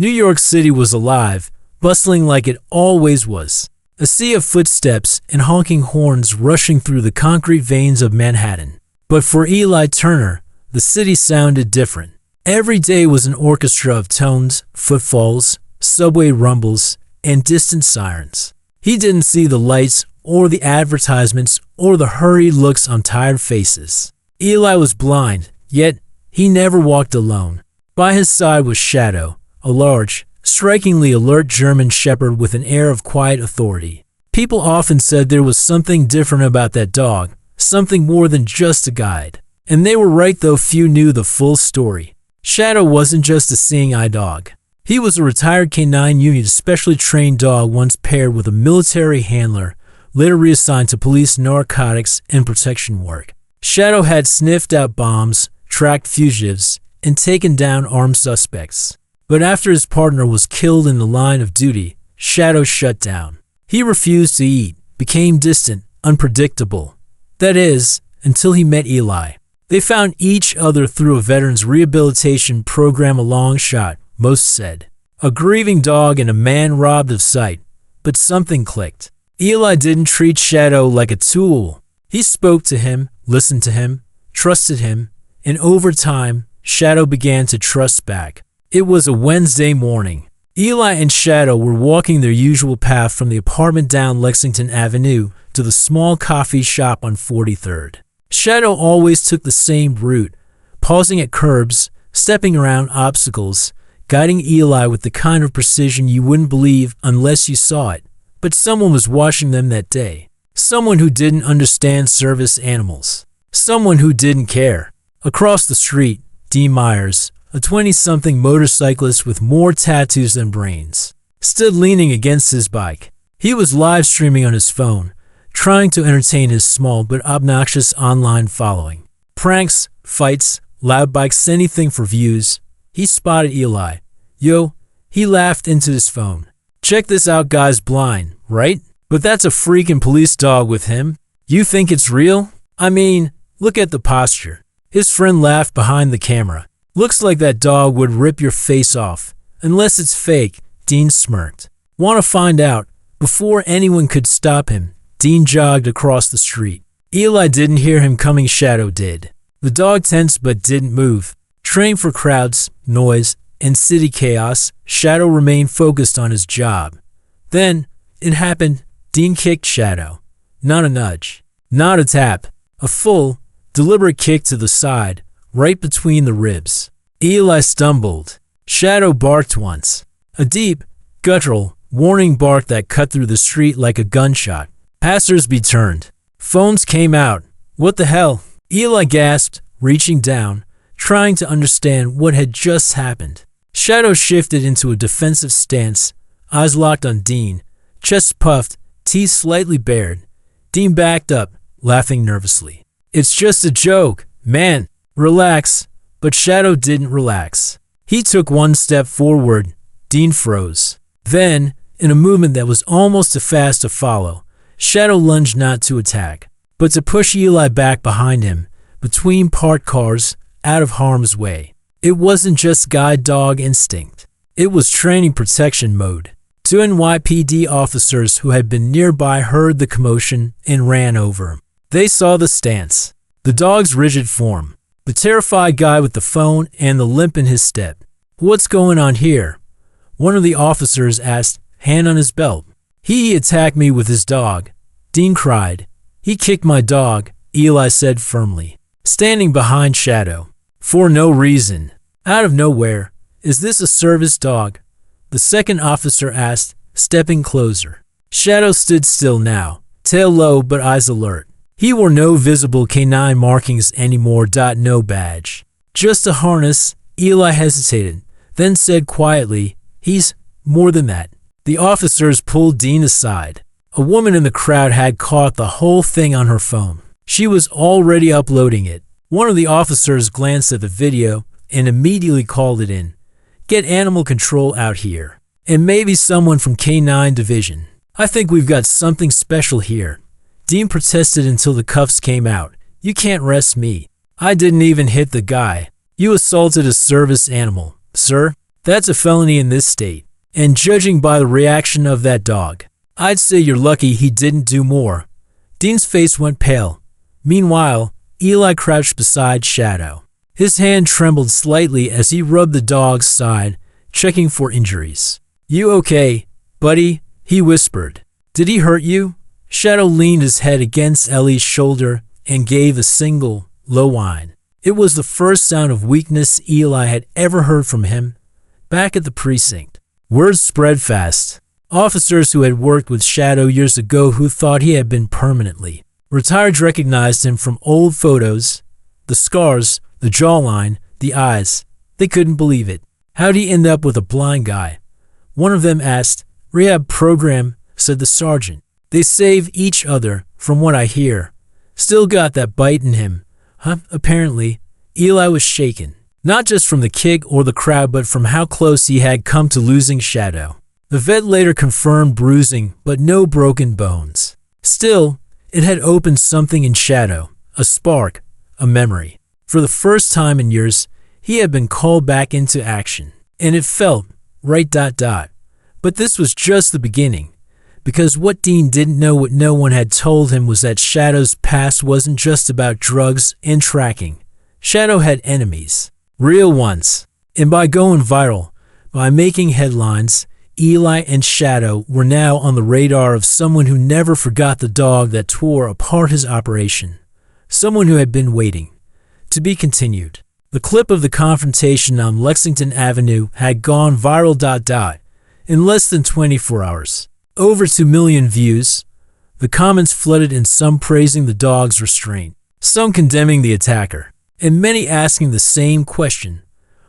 New York City was alive, bustling like it always was. A sea of footsteps and honking horns rushing through the concrete veins of Manhattan. But for Eli Turner, the city sounded different. Every day was an orchestra of tones, footfalls, subway rumbles, and distant sirens. He didn't see the lights or the advertisements or the hurried looks on tired faces. Eli was blind, yet he never walked alone. By his side was Shadow, a large, strikingly alert German shepherd with an air of quiet authority. People often said there was something different about that dog, something more than just a guide. And they were right, though few knew the full story. Shadow wasn't just a seeing-eye dog. He was a retired canine unit specially trained dog once paired with a military handler, later reassigned to police narcotics and protection work. Shadow had sniffed out bombs, tracked fugitives, and taken down armed suspects. But after his partner was killed in the line of duty, Shadow shut down. He refused to eat, became distant, unpredictable. That is, until he met Eli. They found each other through a veterans rehabilitation program, a long shot, most said. A grieving dog and a man robbed of sight. But something clicked. Eli didn't treat Shadow like a tool. He spoke to him, listened to him, trusted him, and over time, Shadow began to trust back. It was a Wednesday morning. Eli and Shadow were walking their usual path from the apartment down Lexington Avenue to the small coffee shop on 43rd. Shadow always took the same route, pausing at curbs, stepping around obstacles, guiding Eli with the kind of precision you wouldn't believe unless you saw it. But someone was watching them that day. Someone who didn't understand service animals. Someone who didn't care. Across the street, Dean Myers, a 20-something motorcyclist with more tattoos than brains, stood leaning against his bike. He was live streaming on his phone, trying to entertain his small but obnoxious online following. Pranks, fights, loud bikes, anything for views. He spotted Eli. Yo, he laughed into his phone. Check this out, guy's blind, right? But that's a freaking police dog with him. You think it's real? I mean, look at the posture. His friend laughed behind the camera. Looks like that dog would rip your face off. Unless it's fake, Dean smirked. Want to find out? Before anyone could stop him, Dean jogged across the street. Eli didn't hear him coming, Shadow did. The dog tensed but didn't move. Trained for crowds, noise, and city chaos, Shadow remained focused on his job. Then, it happened. Dean kicked Shadow. Not a nudge. Not a tap. A full, deliberate kick to the side, right between the ribs. Eli stumbled. Shadow barked once. A deep, guttural, warning bark that cut through the street like a gunshot. Passersby turned. Phones came out. What the hell? Eli gasped, reaching down, trying to understand what had just happened. Shadow shifted into a defensive stance, eyes locked on Dean, chest puffed, teeth slightly bared. Dean backed up, laughing nervously. It's just a joke, man. Relax. But Shadow didn't relax. He took one step forward. Dean froze. Then, in a movement that was almost too fast to follow, Shadow lunged not to attack, but to push Eli back behind him, between parked cars, out of harm's way. It wasn't just guide dog instinct. It was training protection mode. Two NYPD officers who had been nearby heard the commotion and ran over him. They saw the stance, the dog's rigid form, the terrified guy with the phone and the limp in his step. What's going on here? One of the officers asked, hand on his belt. He attacked me with his dog, Dean cried. He kicked my dog, Eli said firmly, standing behind Shadow. For no reason. Out of nowhere. Is this a service dog? The second officer asked, stepping closer. Shadow stood still now, tail low but eyes alert. He wore no visible canine markings anymore. No badge. Just a harness. Eli hesitated, then said quietly, he's more than that. The officers pulled Dean aside. A woman in the crowd had caught the whole thing on her phone. She was already uploading it. One of the officers glanced at the video and immediately called it in. Get animal control out here. And maybe someone from K9 Division. I think we've got something special here. Dean protested until the cuffs came out. You can't arrest me. I didn't even hit the guy. You assaulted a service animal, sir. That's a felony in this state. And judging by the reaction of that dog, I'd say you're lucky he didn't do more. Dean's face went pale. Meanwhile, Eli crouched beside Shadow. His hand trembled slightly as he rubbed the dog's side, checking for injuries. "You okay, buddy?" he whispered. "Did he hurt you?" Shadow leaned his head against Ellie's shoulder and gave a single, low whine. It was the first sound of weakness Eli had ever heard from him. Back at the precinct, word spread fast. Officers who had worked with Shadow years ago who thought he had been permanently retired recognized him from old photos. The scars, the jawline, the eyes. They couldn't believe it. "How'd he end up with a blind guy?" one of them asked. "Rehab program," said the sergeant. "They save each other, from what I hear." "Still got that bite in him." "Huh?" Apparently, Eli was shaken. Not just from the kick or the crowd, but from how close he had come to losing Shadow. The vet later confirmed bruising, but no broken bones. Still, it had opened something in Shadow, a spark, a memory. For the first time in years, he had been called back into action. And it felt right. But this was just the beginning. Because what Dean didn't know, what no one had told him, was that Shadow's past wasn't just about drugs and tracking. Shadow had enemies. Real ones. And by going viral, by making headlines, Eli and Shadow were now on the radar of someone who never forgot the dog that tore apart his operation. Someone who had been waiting. To be continued. The clip of the confrontation on Lexington Avenue had gone viral. In less than 24 hours. Over 2 million views. The comments flooded in, some praising the dog's restraint, some condemning the attacker, and many asking the same question.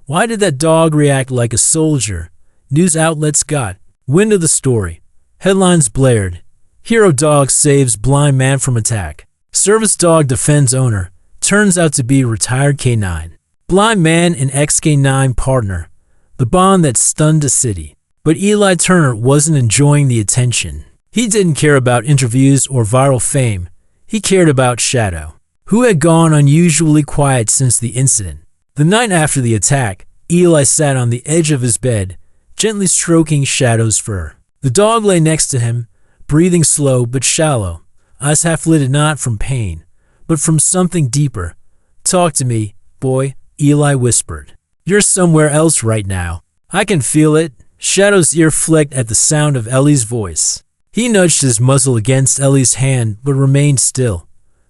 Why did that dog react like a soldier? News outlets got wind of the story. Headlines blared. Hero dog saves blind man from attack. Service dog defends owner. Turns out to be retired K9. Blind man and ex-K9 partner. The bond that stunned a city. But Eli Turner wasn't enjoying the attention. He didn't care about interviews or viral fame. He cared about Shadow, who had gone unusually quiet since the incident. The night after the attack, Eli sat on the edge of his bed, gently stroking Shadow's fur. The dog lay next to him, breathing slow but shallow, eyes half-lit, not from pain, but from something deeper. "Talk to me, boy," Eli whispered. "You're somewhere else right now. I can feel it." Shadow's ear flicked at the sound of Ellie's voice. He nudged his muzzle against Ellie's hand but remained still.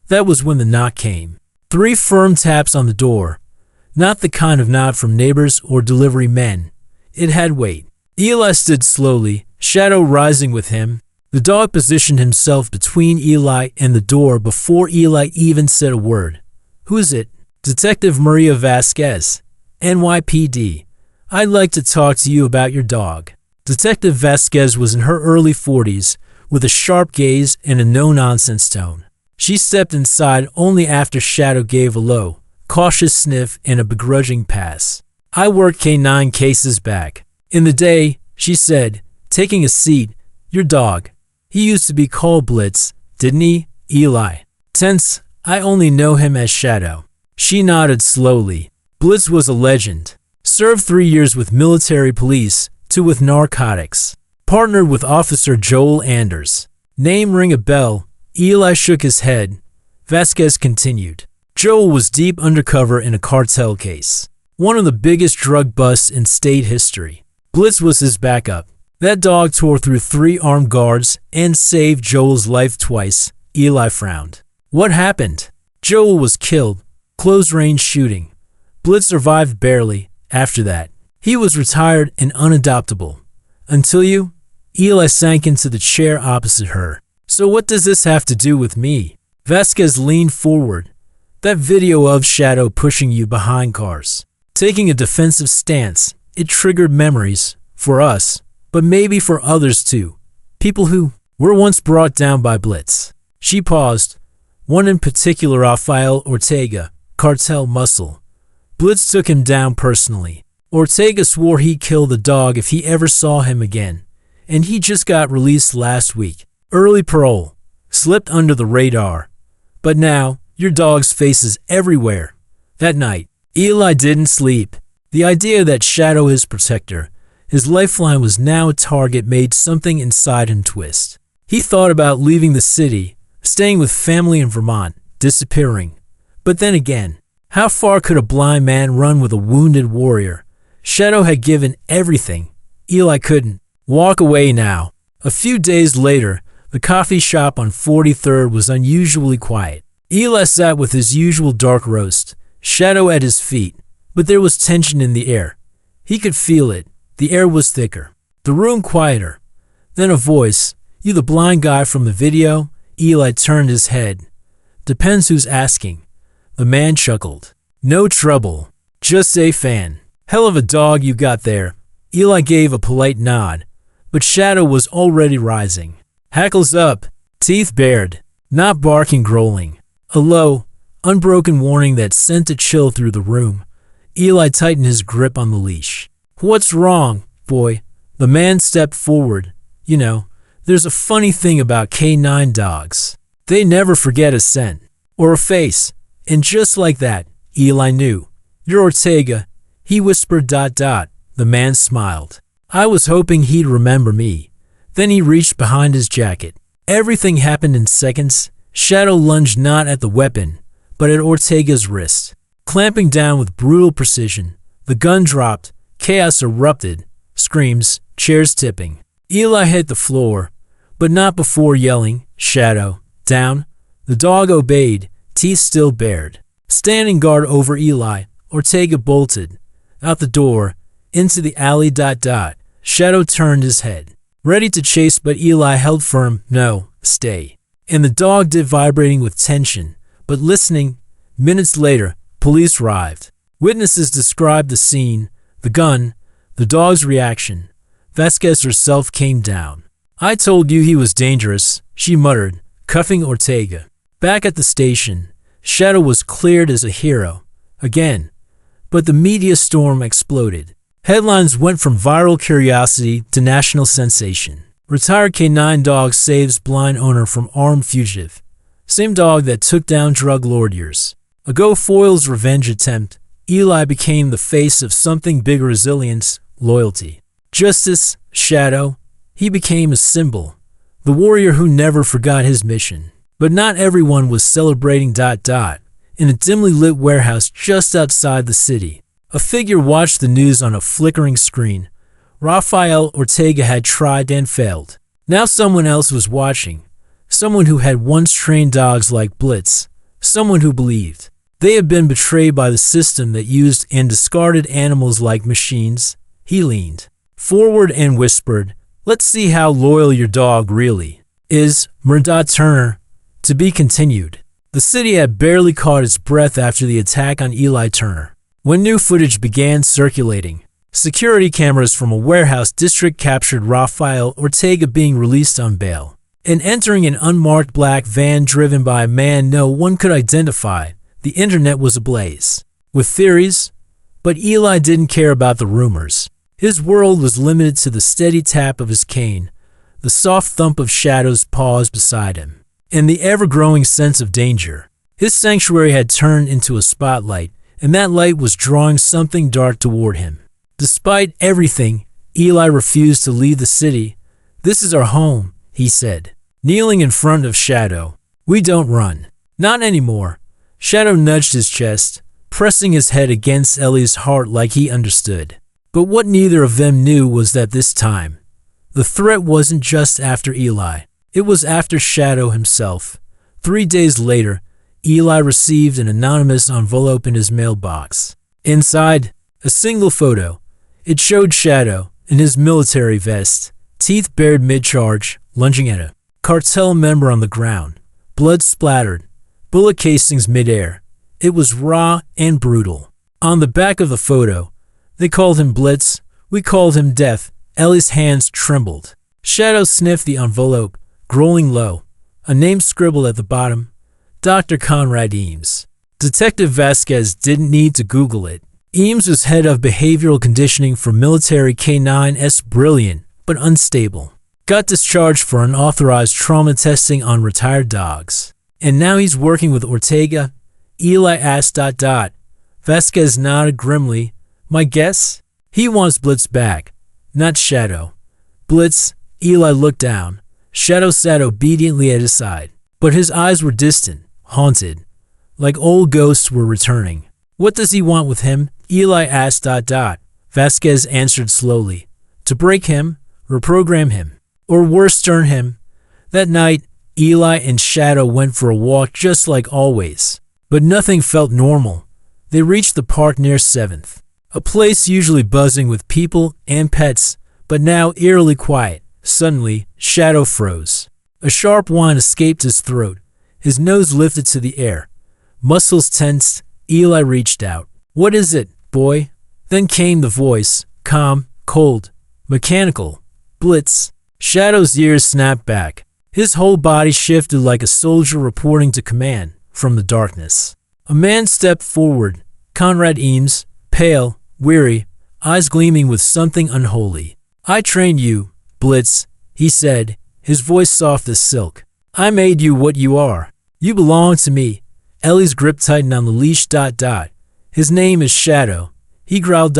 That was when the knock came. 3 firm taps on the door. Not the kind of knock from neighbors or delivery men. It had weight. Eli stood slowly, Shadow rising with him. The dog positioned himself between Eli and the door before Eli even said a word. "Who is it?" "Detective Maria Vasquez, NYPD. I'd like to talk to you about your dog." Detective Vasquez was in her early 40s, with a sharp gaze and a no-nonsense tone. She stepped inside only after Shadow gave a low, cautious sniff and a begrudging pass. "I worked K9 cases back in the day," she said, taking a seat. "Your dog. He used to be called Blitz, didn't he?" Eli. Tense. "I only know him as Shadow." She nodded slowly. "Blitz was a legend. Served 3 years with military police, 2 with narcotics. Partnered with Officer Joel Anders. Name ring a bell?" Eli shook his head. Vasquez continued. "Joel was deep undercover in a cartel case. One of the biggest drug busts in state history. Blitz was his backup. That dog tore through 3 armed guards and saved Joel's life twice." Eli frowned. "What happened?" "Joel was killed. Close-range shooting. Blitz survived barely. After that, he was retired and unadoptable. Until you..." Eli sank into the chair opposite her. "So what does this have to do with me?" Vasquez leaned forward. "That video of Shadow pushing you behind cars, taking a defensive stance, it triggered memories, for us, but maybe for others too. People who were once brought down by Blitz." She paused. "One in particular, Rafael Ortega, cartel muscle. Blitz took him down personally. Ortega swore he'd kill the dog if he ever saw him again. And he just got released last week. Early parole. Slipped under the radar. But now, your dog's face is everywhere." That night, Eli didn't sleep. The idea that Shadow, his protector, his lifeline, was now a target made something inside him twist. He thought about leaving the city, staying with family in Vermont, disappearing. But then again, how far could a blind man run with a wounded warrior? Shadow had given everything. Eli couldn't. Walk away now. A few days later, the coffee shop on 43rd was unusually quiet. Eli sat with his usual dark roast, Shadow at his feet, but there was tension in the air. He could feel it. The air was thicker. The room quieter. Then a voice. "You the blind guy from the video?" Eli turned his head. "Depends who's asking." The man chuckled. "No trouble. Just a fan. Hell of a dog you got there." Eli gave a polite nod, but Shadow was already rising. Hackles up, teeth bared, not barking, growling. A low, unbroken warning that sent a chill through the room. Eli tightened his grip on the leash. "What's wrong, boy?" The man stepped forward. "You know, there's a funny thing about K9 dogs. They never forget a scent or a face." And just like that, Eli knew. "You're Ortega," he whispered. The man smiled. "I was hoping he'd remember me." Then he reached behind his jacket. Everything happened in seconds. Shadow lunged not at the weapon, but at Ortega's wrist, clamping down with brutal precision. The gun dropped. Chaos erupted. Screams, chairs tipping. Eli hit the floor, but not before yelling, "Shadow, down." The dog obeyed, teeth still bared. Standing guard over Eli, Ortega bolted. Out the door, into the alley. Shadow turned his head, ready to chase, but Eli held firm. "No, stay." And the dog did, vibrating with tension, but listening. Minutes later, police arrived. Witnesses described the scene, the gun, the dog's reaction. Vasquez herself came down. "I told you he was dangerous," she muttered, cuffing Ortega. Back at the station, Shadow was cleared as a hero. Again. But the media storm exploded. Headlines went from viral curiosity to national sensation. Retired K9 dog saves blind owner from armed fugitive. Same dog that took down drug lord years ago foils revenge attempt. Eli became the face of something bigger: resilience, loyalty, justice. Shadow. He became a symbol. The warrior who never forgot his mission. But not everyone was celebrating. In a dimly lit warehouse just outside the city, a figure watched the news on a flickering screen. Rafael Ortega had tried and failed. Now someone else was watching. Someone who had once trained dogs like Blitz. Someone who believed. They had been betrayed by the system that used and discarded animals like machines. He leaned forward and whispered, "Let's see how loyal your dog really is." Murdoch Turner. To be continued. The city had barely caught its breath after the attack on Eli Turner, when new footage began circulating. Security cameras from a warehouse district captured Rafael Ortega being released on bail and entering an unmarked black van driven by a man no one could identify. The internet was ablaze with theories, but Eli didn't care about the rumors. His world was limited to the steady tap of his cane, the soft thump of Shadow's paws beside him, and the ever-growing sense of danger. His sanctuary had turned into a spotlight, and that light was drawing something dark toward him. Despite everything, Eli refused to leave the city. "This is our home," he said, kneeling in front of Shadow. "We don't run. Not anymore." Shadow nudged his chest, pressing his head against Ellie's heart like he understood. But what neither of them knew was that this time, the threat wasn't just after Eli. It was after Shadow himself. 3 days later, Eli received an anonymous envelope in his mailbox. Inside, a single photo. It showed Shadow in his military vest, teeth bared mid-charge, lunging at a cartel member on the ground. Blood splattered, bullet casings mid-air. It was raw and brutal. On the back of the photo, they called him Blitz. We called him Death. Ellie's hands trembled. Shadow sniffed the envelope, growling low. A name scribbled at the bottom. Dr. Conrad Eames. Detective Vasquez didn't need to Google it. Eames was head of behavioral conditioning for military K9's, brilliant but unstable. Got discharged for unauthorized trauma testing on retired dogs. And now he's working with Ortega? Eli asked. Vasquez nodded grimly. My guess? He wants Blitz back, not Shadow. Blitz, Eli looked down. Shadow sat obediently at his side, but his eyes were distant, haunted, like old ghosts were returning. What does he want with him? Eli asked. Vasquez answered slowly. To break him, reprogram him, or worse, turn him. That night, Eli and Shadow went for a walk just like always, but nothing felt normal. They reached the park near 7th, a place usually buzzing with people and pets, but now eerily quiet. Suddenly, Shadow froze. A sharp whine escaped his throat. His nose lifted to the air. Muscles tensed. Eli reached out. What is it, boy? Then came the voice, calm, cold, mechanical. Blitz. Shadow's ears snapped back. His whole body shifted like a soldier reporting to command from the darkness. A man stepped forward. Conrad Eames, pale, weary, eyes gleaming with something unholy. I trained you, Blitz, he said, his voice soft as silk. I made you what you are. You belong to me. Ellie's grip tightened on the leash. His name is Shadow. He growled.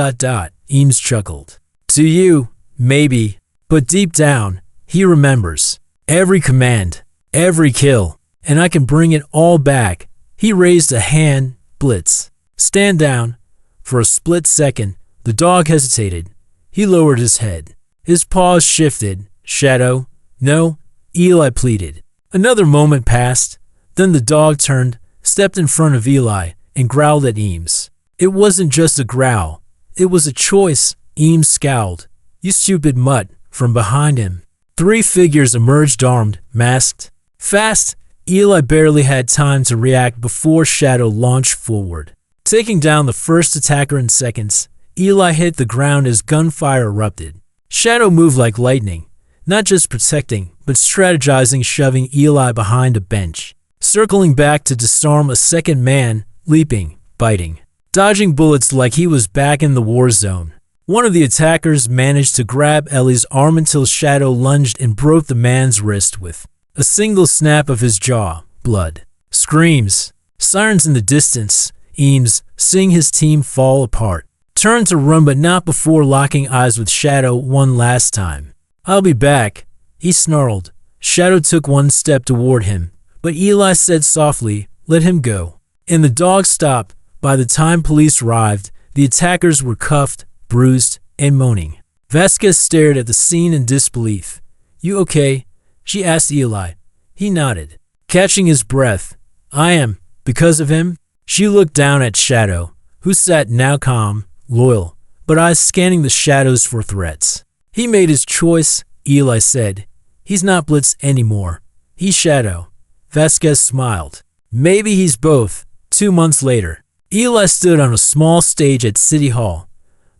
Eames chuckled. To you, maybe, but deep down, he remembers. Every command, every kill, and I can bring it all back. He raised a hand. Blitz. Stand down. For a split second, the dog hesitated. He lowered his head. His paws shifted. Shadow. No, Eli pleaded. Another moment passed. Then the dog turned, stepped in front of Eli, and growled at Eames. It wasn't just a growl. It was a choice. Eames scowled. You stupid mutt. From behind him, 3 figures emerged, armed, masked. Fast, Eli barely had time to react before Shadow launched forward. Taking down the first attacker in seconds, Eli hit the ground as gunfire erupted. Shadow moved like lightning, not just protecting, but strategizing, shoving Eli behind a bench, circling back to disarm a second man, leaping, biting, dodging bullets like he was back in the war zone. One of the attackers managed to grab Ellie's arm until Shadow lunged and broke the man's wrist with a single snap of his jaw. Blood. Screams. Sirens in the distance. Eames, seeing his team fall apart, turned to run, but not before locking eyes with Shadow one last time. I'll be back, he snarled. Shadow took one step toward him, but Eli said softly, let him go. And the dog stopped. By the time police arrived, the attackers were cuffed, bruised, and moaning. Vasquez stared at the scene in disbelief. You okay? She asked Eli. He nodded, catching his breath. I am. Because of him? She looked down at Shadow, who sat now calm, loyal, but eyes scanning the shadows for threats. He made his choice, Eli said. He's not Blitz anymore. He's Shadow. Vasquez smiled. Maybe he's both. 2 months later, Eli stood on a small stage at City Hall.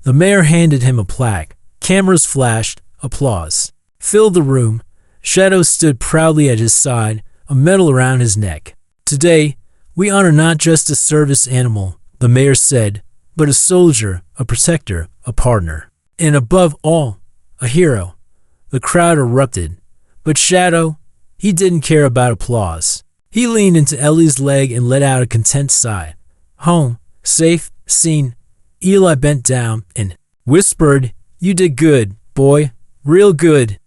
The mayor handed him a plaque. Cameras flashed. Applause filled the room. Shadow stood proudly at his side, a medal around his neck. Today, we honor not just a service animal, the mayor said, but a soldier, a protector, a partner, and above all, a hero. The crowd erupted. But Shadow, he didn't care about applause. He leaned into Ellie's leg and let out a content sigh. Home, safe, seen. Eli bent down and whispered, you did good, boy, real good.